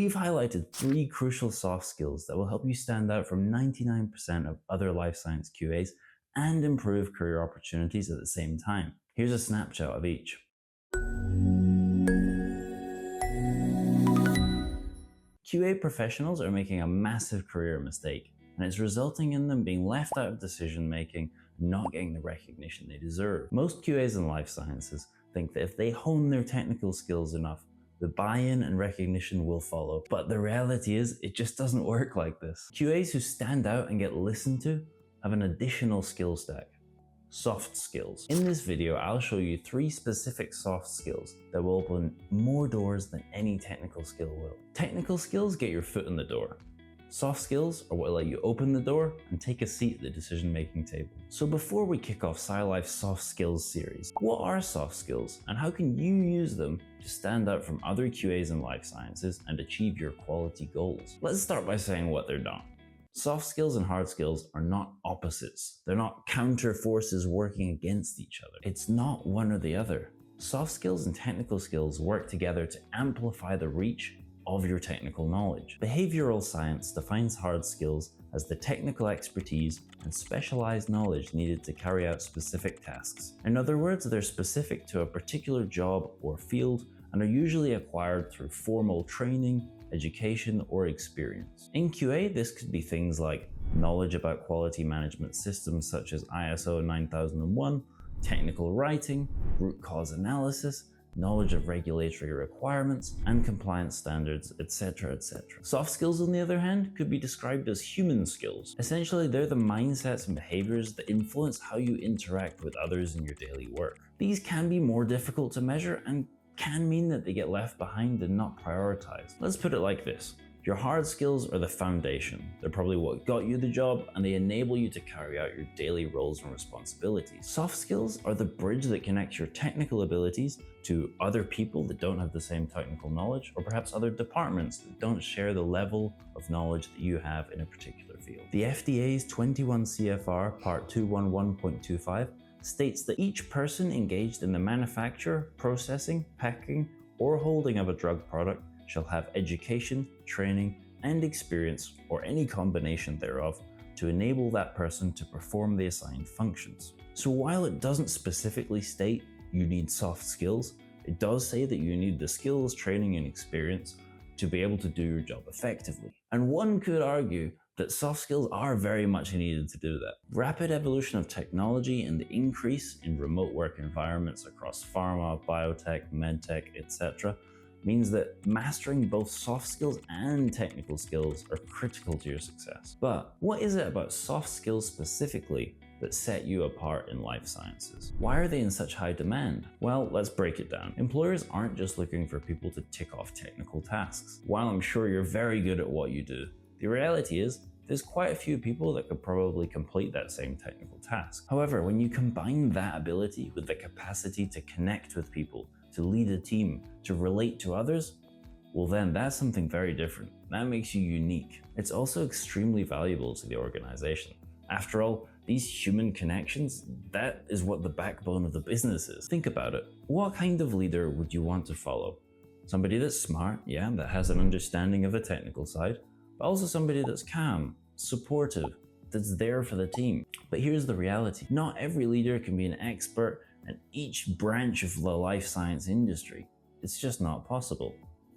we've highlighted 3 crucial soft skills that will help you stand out from 99% of other life science QAs and improve career opportunities at the same time. Here's a snapshot of each. QA professionals are making a massive career mistake, and it's resulting in them being left out of decision making and not getting the recognition they deserve. Most QAs in life sciences think that if they hone their technical skills enough, the buy-in and recognition will follow. But the reality is, it just doesn't work like this. QAs who stand out and get listened to have an additional skill stack: soft skills. In this video, I'll show you 3 specific soft skills that will open more doors than any technical skill will. Technical skills get your foot in the door. Soft skills are what will let you open the door and take a seat at the decision-making table. So before we kick off Scilife's soft skills series, what are soft skills and how can you use them to stand out from other QAs in life sciences and achieve your quality goals? Let's start by saying what they're not. Soft skills and hard skills are not opposites. They're not counter forces working against each other. It's not one or the other. Soft skills and technical skills work together to amplify the reach of your technical knowledge. Behavioral science defines hard skills as the technical expertise and specialized knowledge needed to carry out specific tasks. In other words, they're specific to a particular job or field and are usually acquired through formal training, education, or experience. In QA, this could be things like knowledge about quality management systems such as ISO 9001, technical writing, root cause analysis, knowledge of regulatory requirements and compliance standards, etc., etc. Soft skills, on the other hand, could be described as human skills. Essentially, they're the mindsets and behaviors that influence how you interact with others in your daily work. These can be more difficult to measure and can mean that they get left behind and not prioritized. Let's put it like this. Your hard skills are the foundation. They're probably what got you the job, and they enable you to carry out your daily roles and responsibilities. Soft skills are the bridge that connects your technical abilities to other people that don't have the same technical knowledge, or perhaps other departments that don't share the level of knowledge that you have in a particular field. The FDA's 21 CFR Part 211.25 states that each person engaged in the manufacture, processing, packing, or holding of a drug product shall have education, training, and experience, or any combination thereof, to enable that person to perform the assigned functions. So while it doesn't specifically state you need soft skills, it does say that you need the skills, training, and experience to be able to do your job effectively. And one could argue that soft skills are very much needed to do that. Rapid evolution of technology and the increase in remote work environments across pharma, biotech, medtech, etc. means that mastering both soft skills and technical skills are critical to your success. But what is it about soft skills specifically that set you apart in life sciences? Why are they in such high demand? Well, let's break it down. Employers aren't just looking for people to tick off technical tasks. While I'm sure you're very good at what you do, the reality is there's quite a few people that could probably complete that same technical task. However, when you combine that ability with the capacity to connect with people, to lead a team, to relate to others, well then that's something very different. That makes you unique. It's also extremely valuable to the organization. After all, these human connections, that is what the backbone of the business is. Think about it. What kind of leader would you want to follow? Somebody that's smart, yeah, that has an understanding of the technical side, but also somebody that's calm, supportive, that's there for the team. But here's the reality. Not every leader can be an expert in each branch of the life science industry. It's just not possible.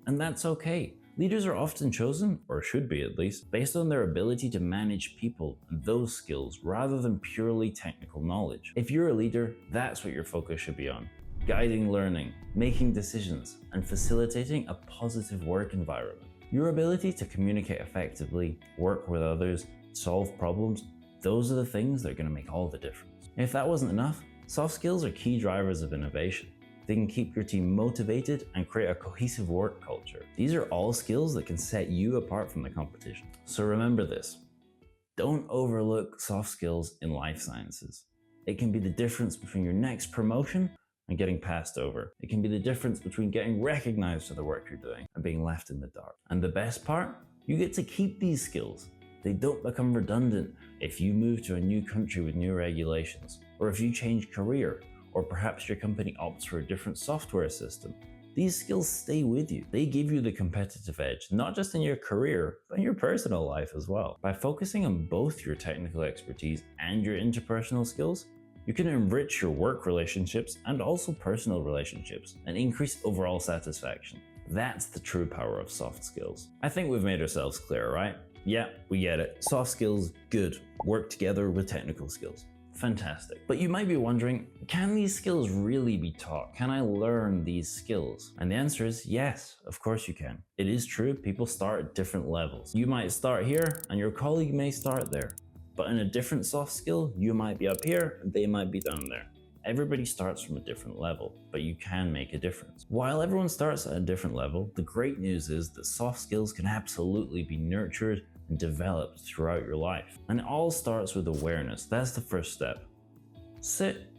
And that's okay. Leaders are often chosen, or should be at least, based on their ability to manage people and those skills rather than purely technical knowledge. If you're a leader, that's what your focus should be on. Guiding learning, making decisions, and facilitating a positive work environment. Your ability to communicate effectively, work with others, solve problems, those are the things that are going to make all the difference. If that wasn't enough, soft skills are key drivers of innovation. They can keep your team motivated and create a cohesive work culture. These are all skills that can set you apart from the competition. So remember this, don't overlook soft skills in life sciences. It can be the difference between your next promotion and getting passed over. It can be the difference between getting recognized for the work you're doing and being left in the dark. And the best part, you get to keep these skills. They don't become redundant if you move to a new country with new regulations, or if you change career, or perhaps your company opts for a different software system. These skills stay with you. They give you the competitive edge, not just in your career, but in your personal life as well. By focusing on both your technical expertise and your interpersonal skills, you can enrich your work relationships and also personal relationships and increase overall satisfaction. That's the true power of soft skills. I think we've made ourselves clear, right? Yeah, we get it. Soft skills, good. Work together with technical skills. Fantastic. But you might be wondering, can these skills really be taught? Can I learn these skills? And the answer is yes, of course you can. It is true, people start at different levels. You might start here and your colleague may start there. But in a different soft skill, you might be up here and they might be down there. Everybody starts from a different level, but you can make a difference. While everyone starts at a different level, the great news is that soft skills can absolutely be nurtured and developed throughout your life. And it all starts with awareness. That's the first step. Sit,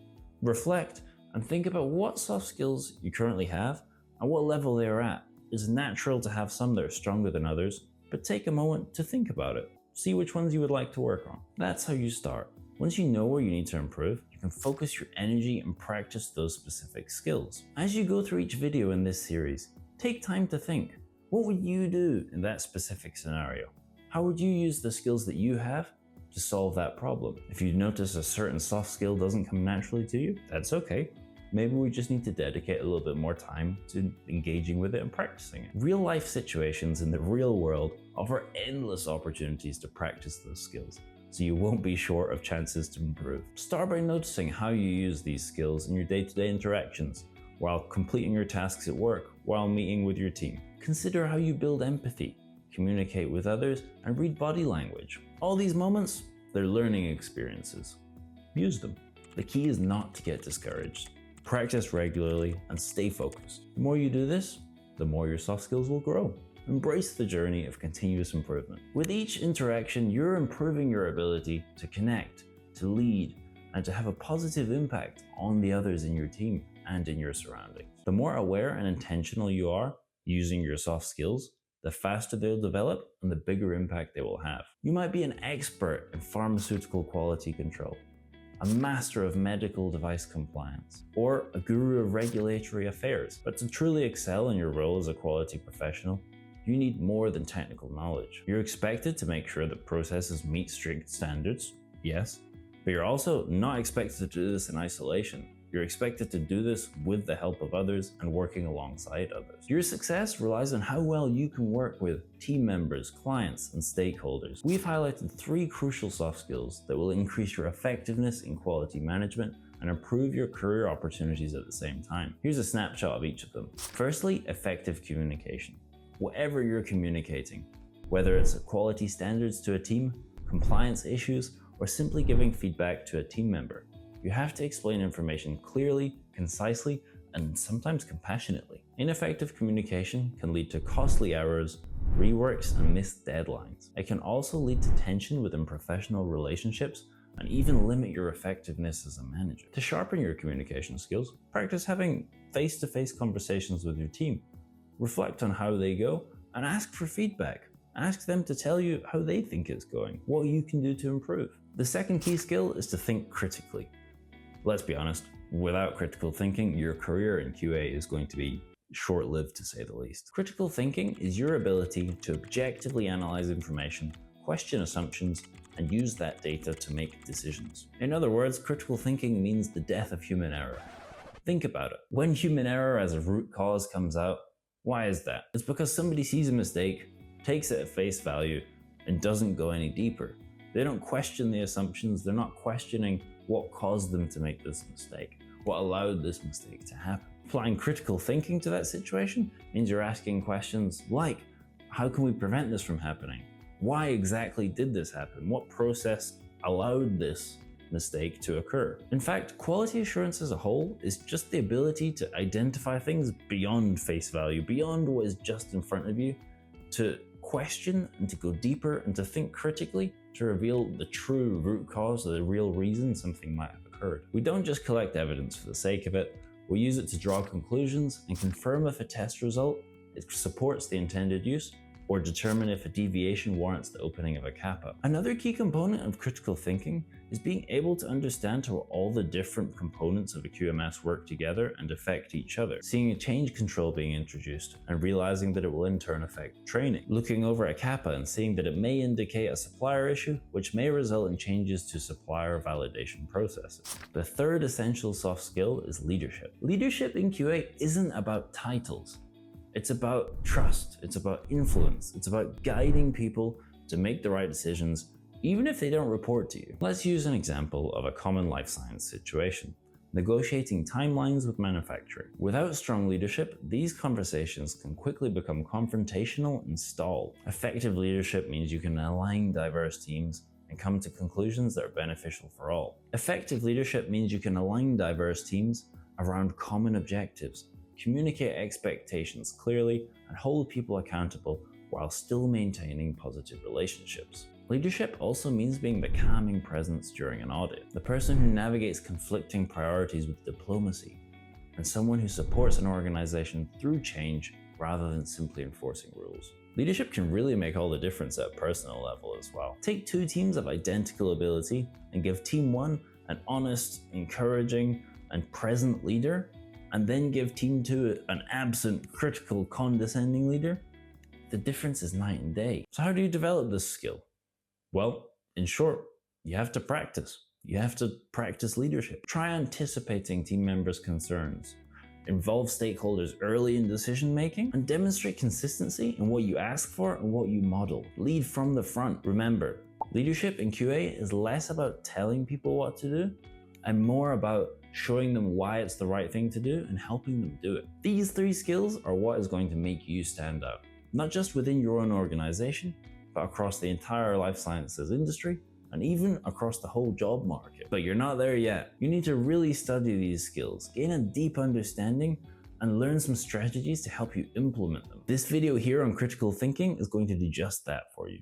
reflect, and think about what soft skills you currently have and what level they are at. It's natural to have some that are stronger than others, but take a moment to think about it. See which ones you would like to work on. That's how you start. Once you know where you need to improve, you can focus your energy and practice those specific skills. As you go through each video in this series, take time to think. What would you do in that specific scenario? How would you use the skills that you have to solve that problem? If you notice a certain soft skill doesn't come naturally to you, that's okay. Maybe we just need to dedicate a little bit more time to engaging with it and practicing it. Real life situations in the real world offer endless opportunities to practice those skills, so you won't be short of chances to improve. Start by noticing how you use these skills in your day-to-day interactions, while completing your tasks at work, while meeting with your team. Consider how you build empathy, communicate with others, and read body language. All these moments, they're learning experiences. Use them. The key is not to get discouraged. Practice regularly and stay focused. The more you do this, the more your soft skills will grow. Embrace the journey of continuous improvement. With each interaction, you're improving your ability to connect, to lead, and to have a positive impact on the others in your team and in your surroundings. The more aware and intentional you are using your soft skills, the faster they'll develop and the bigger impact they will have. You might be an expert in pharmaceutical quality control, a master of medical device compliance, or a guru of regulatory affairs. But to truly excel in your role as a quality professional, you need more than technical knowledge. You're expected to make sure that processes meet strict standards, yes, but you're also not expected to do this in isolation. You're expected to do this with the help of others and working alongside others. Your success relies on how well you can work with team members, clients, and stakeholders. We've highlighted 3 crucial soft skills that will increase your effectiveness in quality management and improve your career opportunities at the same time. Here's a snapshot of each of them. Firstly, effective communication. Whatever you're communicating, whether it's quality standards to a team, compliance issues, or simply giving feedback to a team member, you have to explain information clearly, concisely, and sometimes compassionately. Ineffective communication can lead to costly errors, reworks, and missed deadlines. It can also lead to tension within professional relationships and even limit your effectiveness as a manager. To sharpen your communication skills, practice having face-to-face conversations with your team. Reflect on how they go and ask for feedback. Ask them to tell you how they think it's going, what you can do to improve. The second key skill is to think critically. Let's be honest, without critical thinking, your career in QA is going to be short-lived to say the least. Critical thinking is your ability to objectively analyze information, question assumptions, and use that data to make decisions. In other words, critical thinking means the death of human error. Think about it. When human error as a root cause comes out, why is that? It's because somebody sees a mistake, takes it at face value, and doesn't go any deeper. They don't question the assumptions, they're not questioning what caused them to make this mistake, what allowed this mistake to happen. Applying critical thinking to that situation means you're asking questions like, how can we prevent this from happening? Why exactly did this happen? What process allowed this mistake to occur? In fact, quality assurance as a whole is just the ability to identify things beyond face value, beyond what is just in front of you, to question and to go deeper and to think critically to reveal the true root cause or the real reason something might have occurred. We don't just collect evidence for the sake of it, we use it to draw conclusions and confirm if a test result it supports the intended use or determine if a deviation warrants the opening of a kappa. Another key component of critical thinking is being able to understand how all the different components of a QMS work together and affect each other, seeing a change control being introduced and realizing that it will in turn affect training, looking over a kappa and seeing that it may indicate a supplier issue, which may result in changes to supplier validation processes. The third essential soft skill is leadership. Leadership in QA isn't about titles. It's about trust, it's about influence, it's about guiding people to make the right decisions, even if they don't report to you. Let's use an example of a common life science situation: negotiating timelines with manufacturing. Without strong leadership, these conversations can quickly become confrontational and stall. Effective leadership means you can align diverse teams and come to conclusions that are beneficial for all. Effective leadership means you can align diverse teams around common objectives, communicate expectations clearly, and hold people accountable while still maintaining positive relationships. Leadership also means being the calming presence during an audit, the person who navigates conflicting priorities with diplomacy, and someone who supports an organization through change rather than simply enforcing rules. Leadership can really make all the difference at a personal level as well. Take two teams of identical ability and give team one an honest, encouraging, and present leader, and then give team two an absent, critical, condescending leader. The difference is night and day. So how do you develop this skill? Well, in short, you have to practice. You have to practice leadership. Try anticipating team members' concerns. Involve stakeholders early in decision making, and demonstrate consistency in what you ask for and what you model. Lead from the front. Remember, leadership in QA is less about telling people what to do and more about showing them why it's the right thing to do and helping them do it. These three skills are what is going to make you stand out, not just within your own organization, but across the entire life sciences industry and even across the whole job market. But you're not there yet. You need to really study these skills, gain a deep understanding, and learn some strategies to help you implement them. This video here on critical thinking is going to do just that for you.